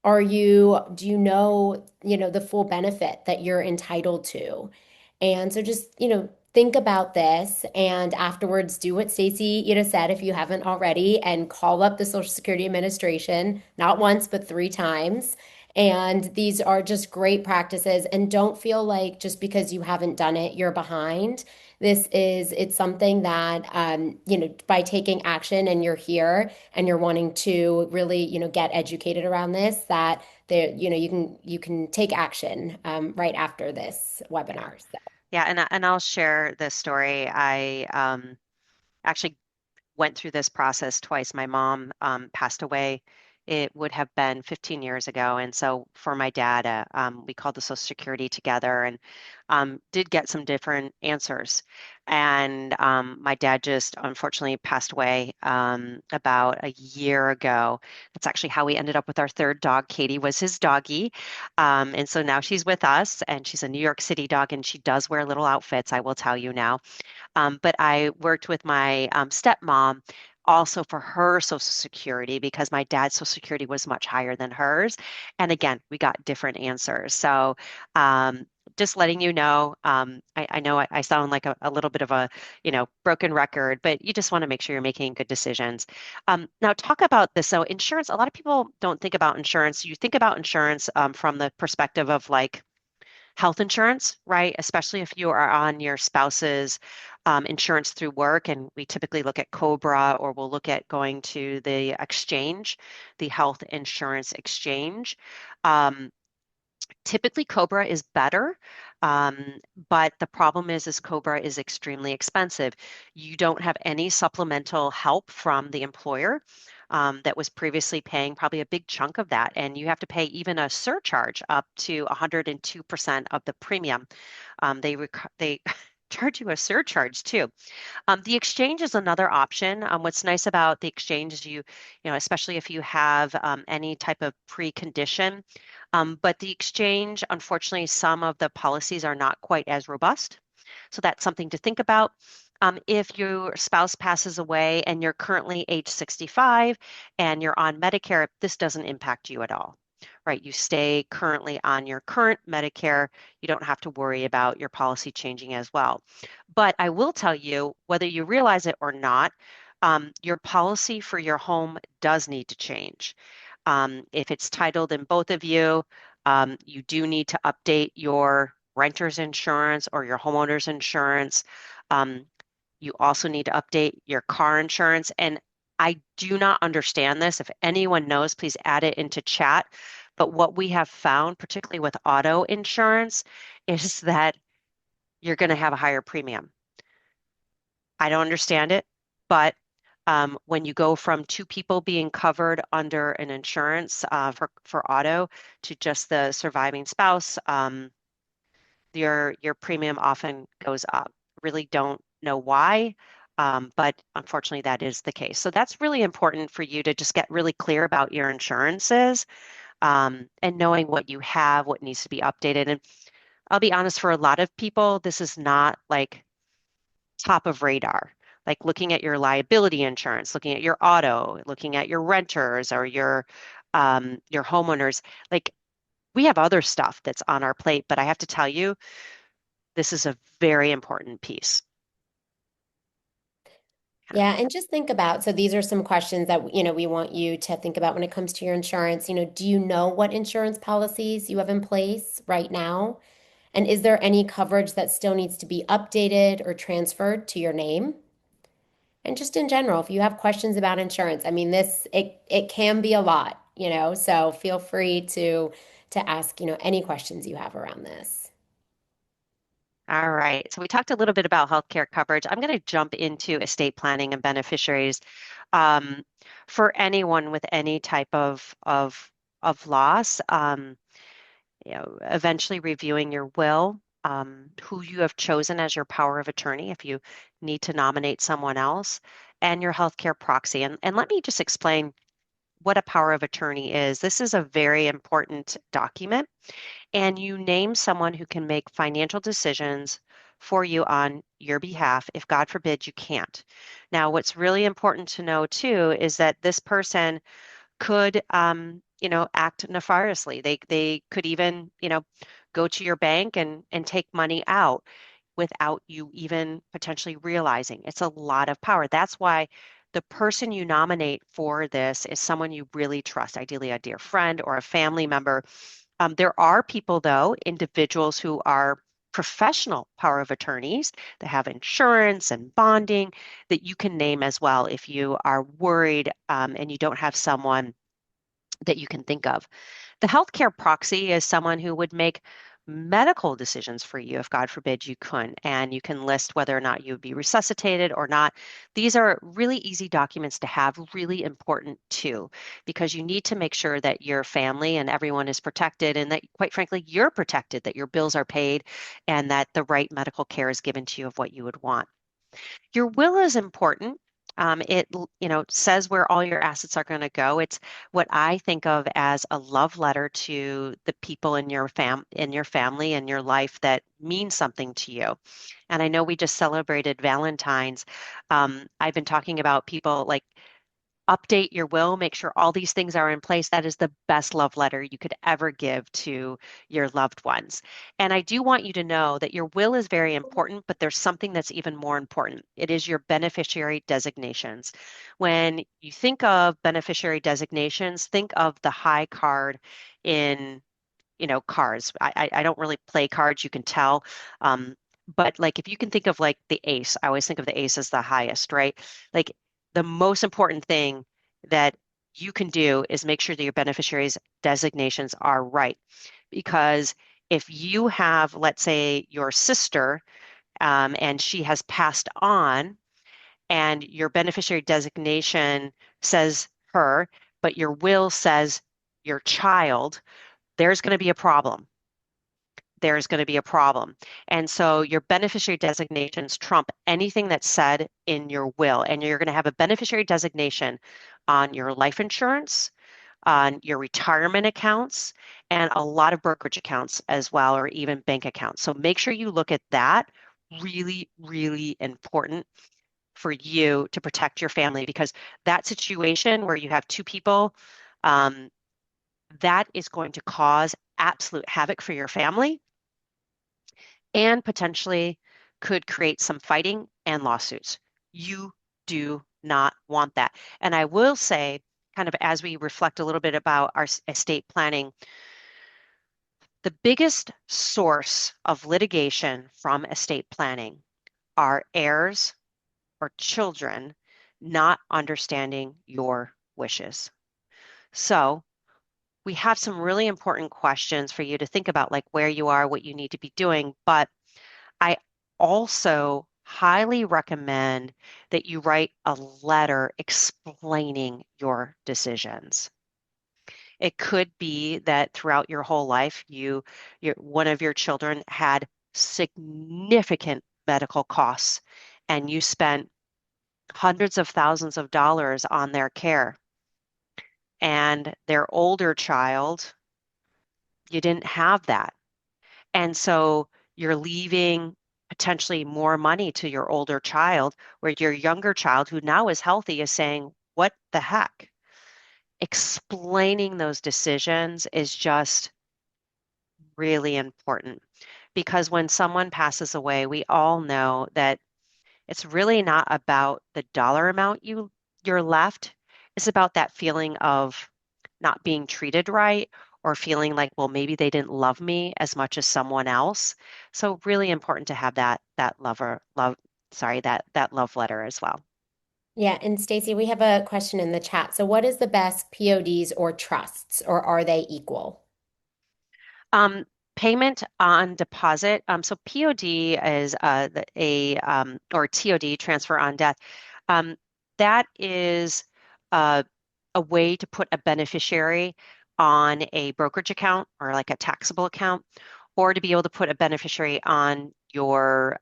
Do you know, the full benefit that you're entitled to? And so just, think about this and afterwards do what Stacey, said if you haven't already and call up the Social Security Administration, not once, but 3 times. And these are just great practices. And don't feel like just because you haven't done it, you're behind. It's something that, by taking action and you're here and you're wanting to really, get educated around this, that there, you can take action right after this Yeah. webinar. So. Yeah, and I'll share this story. I actually went through this process twice. My mom passed away. It would have been 15 years ago. And so for my dad, we called the Social Security together and did get some different answers. And my dad just unfortunately passed away about a year ago. That's actually how we ended up with our third dog. Katie was his doggie. And so now she's with us and she's a New York City dog and she does wear little outfits, I will tell you now. But I worked with my stepmom also for her Social Security because my dad's Social Security was much higher than hers. And again, we got different answers. So just letting you know, I know I sound like a little bit of a, broken record, but you just want to make sure you're making good decisions. Now talk about this. So insurance, a lot of people don't think about insurance. You think about insurance from the perspective of like, health insurance, right? Especially if you are on your spouse's insurance through work. And we typically look at COBRA or we'll look at going to the exchange, the health insurance exchange. Um, Typically, COBRA is better, but the problem is COBRA is extremely expensive. You don't have any supplemental help from the employer that was previously paying probably a big chunk of that, and you have to pay even a surcharge up to 102% of the premium. They charge you a surcharge too. The exchange is another option. What's nice about the exchange is especially if you have any type of precondition. But the exchange, unfortunately, some of the policies are not quite as robust. So that's something to think about. If your spouse passes away and you're currently age 65 and you're on Medicare, this doesn't impact you at all, right? You stay currently on your current Medicare, you don't have to worry about your policy changing as well. But I will tell you, whether you realize it or not, your policy for your home does need to change. If it's titled in both of you, you do need to update your renter's insurance or your homeowner's insurance. Um, you also need to update your car insurance. And I do not understand this. If anyone knows, please add it into chat. But what we have found, particularly with auto insurance, is that you're going to have a higher premium. I don't understand it, but when you go from two people being covered under an insurance for auto to just the surviving spouse, your premium often goes up. Really don't know why, but unfortunately that is the case. So that's really important for you to just get really clear about your insurances and knowing what you have, what needs to be updated. And I'll be honest, for a lot of people, this is not like top of radar. Like looking at your liability insurance, looking at your auto, looking at your renters or your homeowners. Like we have other stuff that's on our plate, but I have to tell you, this is a very important piece. Yeah. Yeah, and just think about, so these are some questions that, we want you to think about when it comes to your insurance. Do you know what insurance policies you have in place right now? And is there any coverage that still needs to be updated or transferred to your name? And just in general, if you have questions about insurance, I mean, it can be a lot, so feel free to ask, any questions you have around this. All right. So we talked a little bit about healthcare coverage. I'm going to jump into estate planning and beneficiaries. Um, for anyone with any type of loss, eventually reviewing your will, who you have chosen as your power of attorney if you need to nominate someone else, and your healthcare proxy. And let me just explain what a power of attorney is. This is a very important document, and you name someone who can make financial decisions for you on your behalf if, God forbid, you can't. Now, what's really important to know too is that this person could, act nefariously. They could even, go to your bank and take money out without you even potentially realizing. It's a lot of power. That's why the person you nominate for this is someone you really trust, ideally a dear friend or a family member. There are people, though, individuals who are professional power of attorneys that have insurance and bonding that you can name as well if you are worried and you don't have someone that you can think of. The healthcare proxy is someone who would make medical decisions for you if, God forbid, you couldn't, and you can list whether or not you would be resuscitated or not. These are really easy documents to have, really important too, because you need to make sure that your family and everyone is protected and that, quite frankly, you're protected, that your bills are paid, and that the right medical care is given to you of what you would want. Your will is important. It says where all your assets are going to go. It's what I think of as a love letter to the people in your family and your life that mean something to you. And I know we just celebrated Valentine's. I've been talking about people like update your will, make sure all these things are in place. That is the best love letter you could ever give to your loved ones. And I do want you to know that your will is very important, but there's something that's even more important. It is your beneficiary designations. When you think of beneficiary designations, think of the high card in cards. I don't really play cards, you can tell. But like if you can think of like the ace, I always think of the ace as the highest, right? Like the most important thing that you can do is make sure that your beneficiaries' designations are right. Because if you have, let's say, your sister and she has passed on, and your beneficiary designation says her, but your will says your child, there's going to be a problem. There's going to be a problem. And so your beneficiary designations trump anything that's said in your will. And you're going to have a beneficiary designation on your life insurance, on your retirement accounts, and a lot of brokerage accounts as well, or even bank accounts. So make sure you look at that. Really, really important for you to protect your family because that situation where you have two people, um, that is going to cause absolute havoc for your family and potentially could create some fighting and lawsuits. You do not want that. And I will say, kind of as we reflect a little bit about our estate planning, the biggest source of litigation from estate planning are heirs or children not understanding your wishes. So, we have some really important questions for you to think about, like where you are, what you need to be doing. But I also highly recommend that you write a letter explaining your decisions. It could be that throughout your whole life, one of your children had significant medical costs and you spent hundreds of thousands of dollars on their care. And their older child, you didn't have that. And so you're leaving potentially more money to your older child, where your younger child, who now is healthy, is saying, what the heck? Explaining those decisions is just really important because when someone passes away, we all know that it's really not about the dollar amount you're left. It's about that feeling of not being treated right or feeling like, well, maybe they didn't love me as much as someone else. So really important to have that love letter as well. Yeah, and Stacy, we have a question in the chat. So what is the best PODs or trusts, or are they equal? Um, Payment on deposit. So POD is or TOD, transfer on death. Um, that is uh, a way to put a beneficiary on a brokerage account or like a taxable account, or to be able to put a beneficiary on your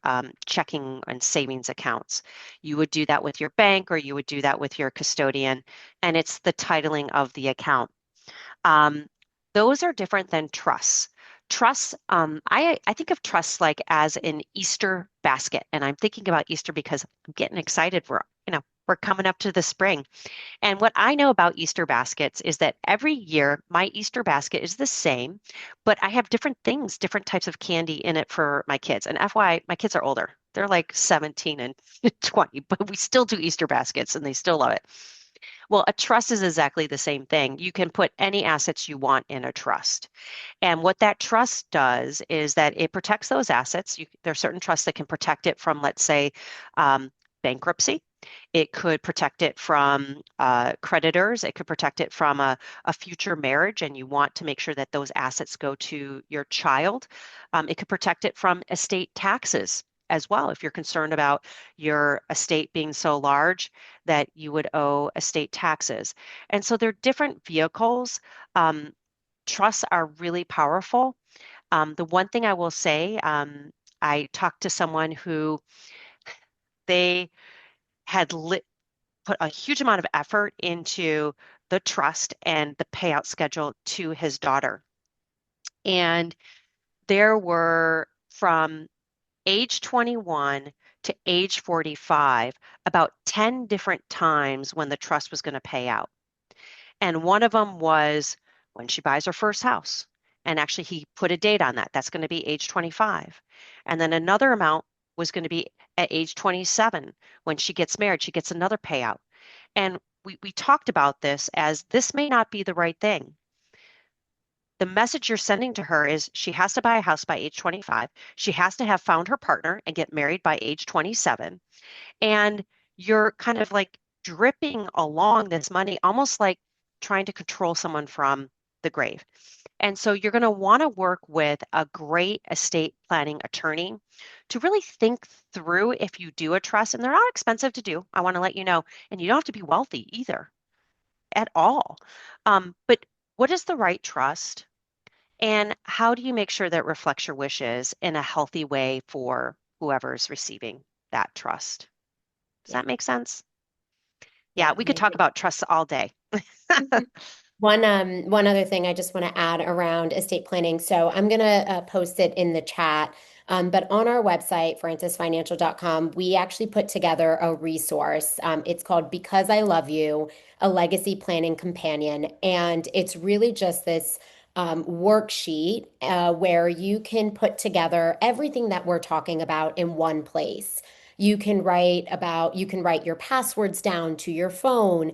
checking and savings accounts. You would do that with your bank or you would do that with your custodian, and it's the titling of the account. Um, those are different than trusts. Trusts, I think of trusts like as an Easter basket, and I'm thinking about Easter because I'm getting excited. We're coming up to the spring. And what I know about Easter baskets is that every year my Easter basket is the same, but I have different things, different types of candy in it for my kids. And FYI, my kids are older. They're like 17 and 20, but we still do Easter baskets and they still love it. Well, a trust is exactly the same thing. You can put any assets you want in a trust. And what that trust does is that it protects those assets. There are certain trusts that can protect it from, let's say, bankruptcy. It could protect it from creditors. It could protect it from a future marriage, and you want to make sure that those assets go to your child. It could protect it from estate taxes as well, if you're concerned about your estate being so large that you would owe estate taxes. And so there are different vehicles. Um, Trusts are really powerful. The one thing I will say, I talked to someone who they had put a huge amount of effort into the trust and the payout schedule to his daughter. And there were from age 21 to age 45, about 10 different times when the trust was going to pay out. And one of them was when she buys her first house. And actually, he put a date on that. That's going to be age 25. And then another amount was going to be at age 27. When she gets married, she gets another payout. And we talked about this as this may not be the right thing. The message you're sending to her is she has to buy a house by age 25. She has to have found her partner and get married by age 27. And you're kind of like dripping along this money, almost like trying to control someone from the grave. And so you're going to want to work with a great estate planning attorney to really think through if you do a trust, and they're not expensive to do. I want to let you know, and you don't have to be wealthy either at all. But what is the right trust? And how do you make sure that reflects your wishes in a healthy way for whoever's receiving that trust? Does Yeah, that make sense? Yeah, yeah, we could talk about trusts all day. One other thing I just want to add around estate planning. So I'm gonna post it in the chat. But on our website, francisfinancial.com, we actually put together a resource. It's called Because I Love You, a Legacy Planning Companion. And it's really just this worksheet where you can put together everything that we're talking about in one place. You can write your passwords down to your phone,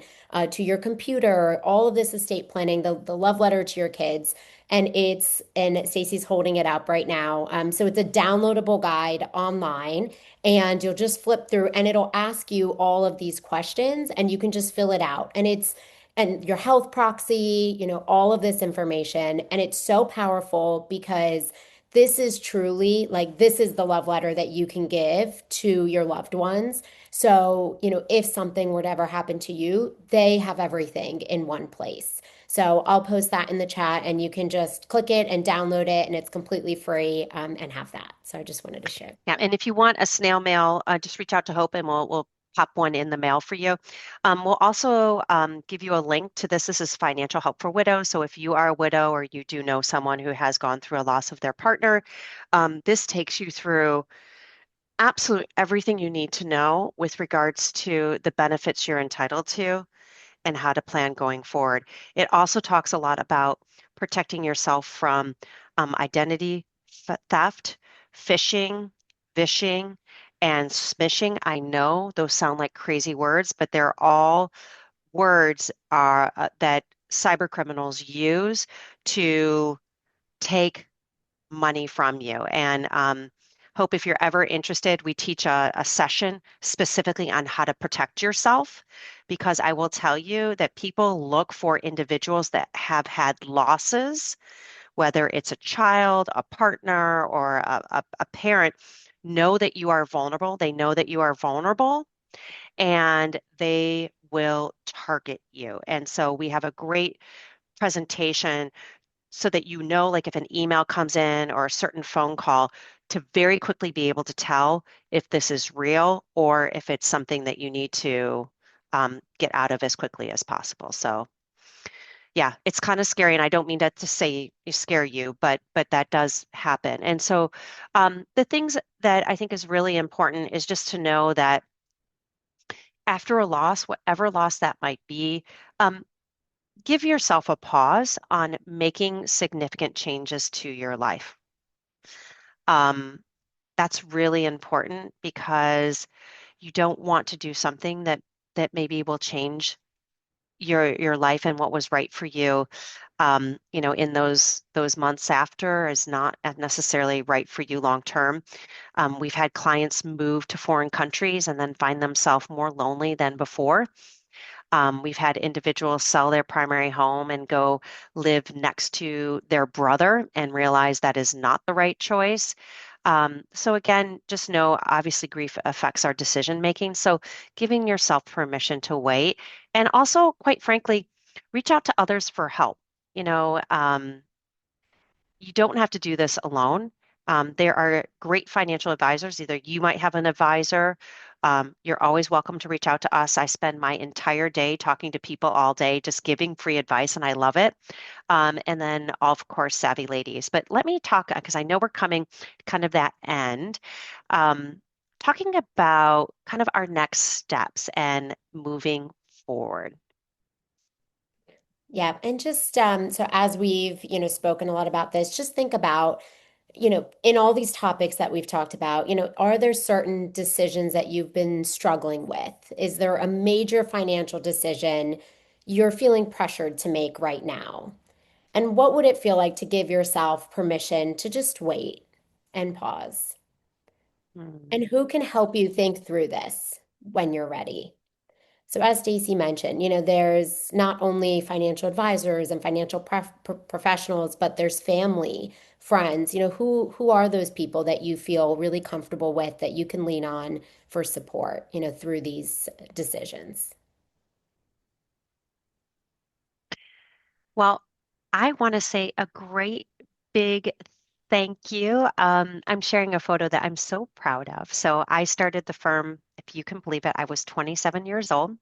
to your computer, all of this estate planning, the love letter to your kids. And Stacey's holding it up right now. So it's a downloadable guide online, and you'll just flip through and it'll ask you all of these questions and you can just fill it out. And your health proxy, all of this information. And it's so powerful because this is truly like this is the love letter that you can give to your loved ones. So, if something were to ever happen to you, they have everything in one place. So I'll post that in the chat and you can just click it and download it, and it's completely free, and have that. So I just wanted to share. Yeah, and if you want a snail mail, just reach out to Hope and we'll pop one in the mail for you. We'll also give you a link to this. This is Financial Help for Widows. So if you are a widow or you do know someone who has gone through a loss of their partner, this takes you through absolutely everything you need to know with regards to the benefits you're entitled to and how to plan going forward. It also talks a lot about protecting yourself from identity theft, phishing, vishing, and smishing. I know those sound like crazy words, but they're all words that cyber criminals use to take money from you. And Hope, if you're ever interested, we teach a session specifically on how to protect yourself because I will tell you that people look for individuals that have had losses, whether it's a child, a partner, or a parent, know that you are vulnerable. They know that you are vulnerable and they will target you. And so we have a great presentation so that like if an email comes in or a certain phone call, to very quickly be able to tell if this is real or if it's something that you need to get out of as quickly as possible. So yeah, it's kind of scary, and I don't mean that to say scare you, but that does happen. And so the things that I think is really important is just to know that after a loss, whatever loss that might be, um, give yourself a pause on making significant changes to your life. Um, that's really important because you don't want to do something that maybe will change your life and what was right for you, in those months after is not necessarily right for you long term. We've had clients move to foreign countries and then find themselves more lonely than before. We've had individuals sell their primary home and go live next to their brother and realize that is not the right choice. So again, just know obviously grief affects our decision making. So giving yourself permission to wait and also, quite frankly, reach out to others for help. You know, you don't have to do this alone. There are great financial advisors. Either you might have an advisor. You're always welcome to reach out to us. I spend my entire day talking to people all day, just giving free advice, and I love it. And then, of course, Savvy Ladies. But let me talk, because I know we're coming kind of that end, um, talking about kind of our next steps and moving forward. Yeah, and just so as we've, spoken a lot about this, just think about, in all these topics that we've talked about, are there certain decisions that you've been struggling with? Is there a major financial decision you're feeling pressured to make right now? And what would it feel like to give yourself permission to just wait and pause? And Hmm. who can help you think through this when you're ready? So as Stacy mentioned, there's not only financial advisors and financial professionals, but there's family, friends. Who are those people that you feel really comfortable with that you can lean on for support, through these decisions? Well, I want to say a great big thank you. I'm sharing a photo that I'm so proud of. So I started the firm, if you can believe it, I was 27 years old.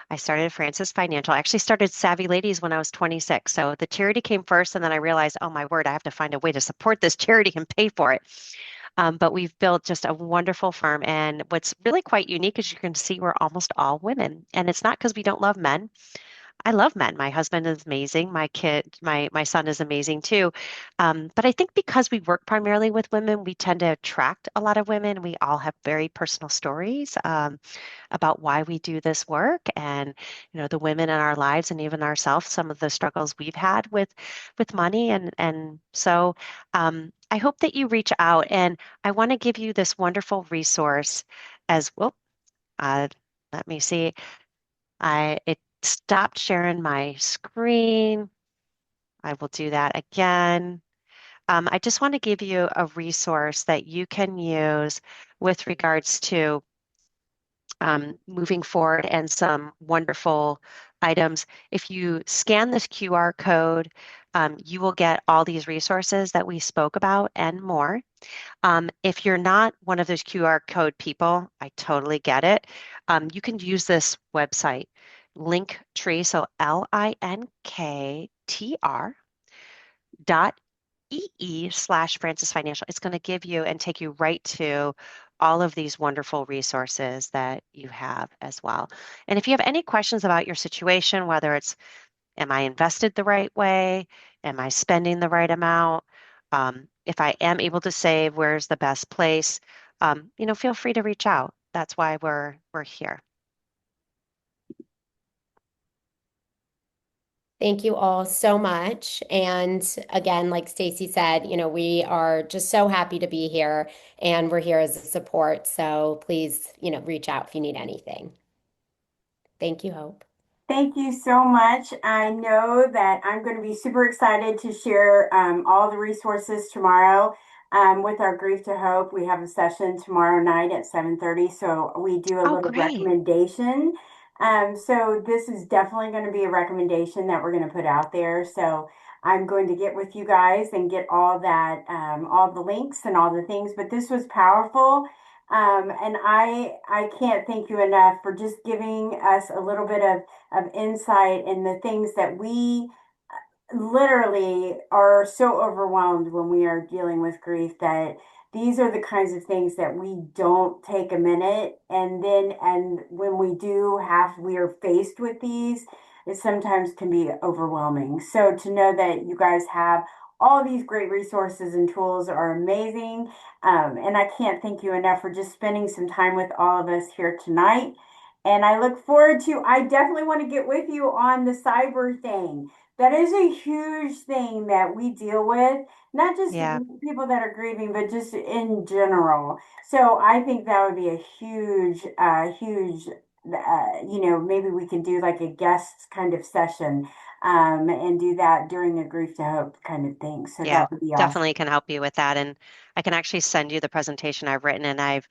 I started Francis Financial. I actually started Savvy Ladies when I was 26. So the charity came first, and then I realized, oh my word, I have to find a way to support this charity and pay for it. But we've built just a wonderful firm. And what's really quite unique is you can see we're almost all women. And it's not because we don't love men. I love men. My husband is amazing. My son is amazing too. But I think because we work primarily with women, we tend to attract a lot of women. We all have very personal stories about why we do this work, and the women in our lives, and even ourselves, some of the struggles we've had with money, and so I hope that you reach out, and I want to give you this wonderful resource as well. Uh, Let me see. It stopped sharing my screen. I will do that again. I just want to give you a resource that you can use with regards to moving forward and some wonderful items. If you scan this QR code, you will get all these resources that we spoke about and more. If you're not one of those QR code people, I totally get it. You can use this website, Linktree, so linktr.ee/Francis Financial. It's going to give you and take you right to all of these wonderful resources that you have as well. And if you have any questions about your situation, whether it's am I invested the right way? Am I spending the right amount? If I am able to save, where's the best place? Feel free to reach out. That's why we're here. Thank you all so much. And again, like Stacy said, we are just so happy to be here and we're here as a support. So please, reach out if you need anything. Thank you, Hope. Thank you so much. I know that I'm going to be super excited to share all the resources tomorrow with our Grief to Hope. We have a session tomorrow night at 7:30, so we do a Oh, little great. recommendation. So this is definitely going to be a recommendation that we're going to put out there. So I'm going to get with you guys and get all that, all the links and all the things. But this was powerful. And I can't thank you enough for just giving us a little bit of insight in the things that we literally are so overwhelmed when we are dealing with grief that these are the kinds of things that we don't take a minute and when we do have we are faced with these it sometimes can be overwhelming. So to know that you guys have all these great resources and tools are amazing. And I can't thank you enough for just spending some time with all of us here tonight. And I look forward to, I definitely want to get with you on the cyber thing. That is a huge thing that we deal with, not just Yeah, people that are grieving, but just in general. So I think that would be a maybe we can do like a guest kind of session, and do that during a grief to hope kind of thing. So yeah, that would be awesome. definitely can help you with that. And I can actually send you the presentation I've written, and I've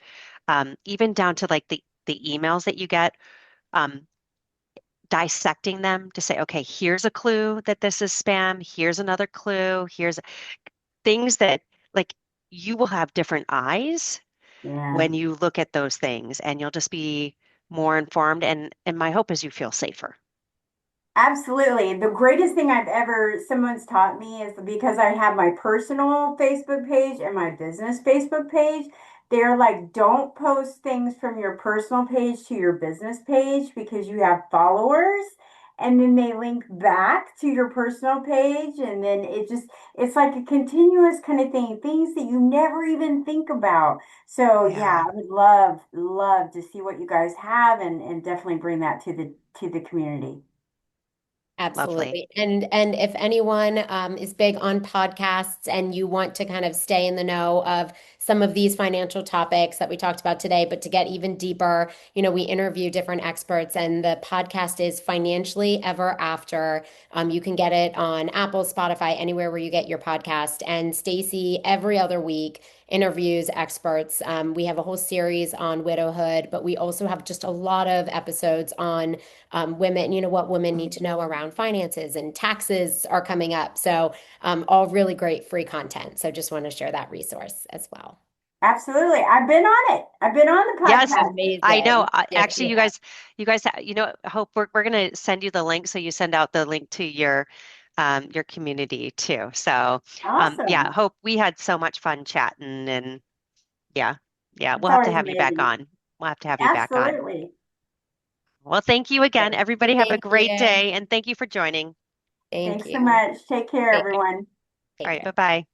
even down to like the emails that you get. Um, Dissecting them to say, okay, here's a clue that this is spam. Here's another clue. Here's things that like you will have different eyes Yeah. when you look at those things, and you'll just be more informed. And my hope is you feel safer. Absolutely. The greatest thing I've ever someone's taught me is because I have my personal Facebook page and my business Facebook page. They're like, don't post things from your personal page to your business page because you have followers. And then they link back to your personal page. And then it's like a continuous kind of thing, things that you never even think about. So yeah, Yeah, I would love to see what you guys have and definitely bring that to the community. lovely. Absolutely. And if anyone is big on podcasts and you want to kind of stay in the know of some of these financial topics that we talked about today, but to get even deeper, we interview different experts and the podcast is Financially Ever After. You can get it on Apple, Spotify, anywhere where you get your podcast. And Stacy, every other week, interviews experts. We have a whole series on widowhood, but we also have just a lot of episodes on women, what women need to know around finances and taxes are coming up. So, all really great free content. So, just want to share that resource as well. Absolutely. I've been on it. I've been on the Yes, podcast. I know. Amazing. Yes, Actually, you have. you guys, Hope we're gonna send you the link, so you send out the link to your community too. So, yeah, Awesome. Hope we had so much fun chatting, and Yeah. Yeah. It's We'll have to always have you back amazing. on. We'll have to have you back on. Absolutely. Well, thank you again. Everybody have a Thank great you. day and thank you for joining. Thank Thanks so you. much. Take care, Take care. All Take right. care. Bye-bye.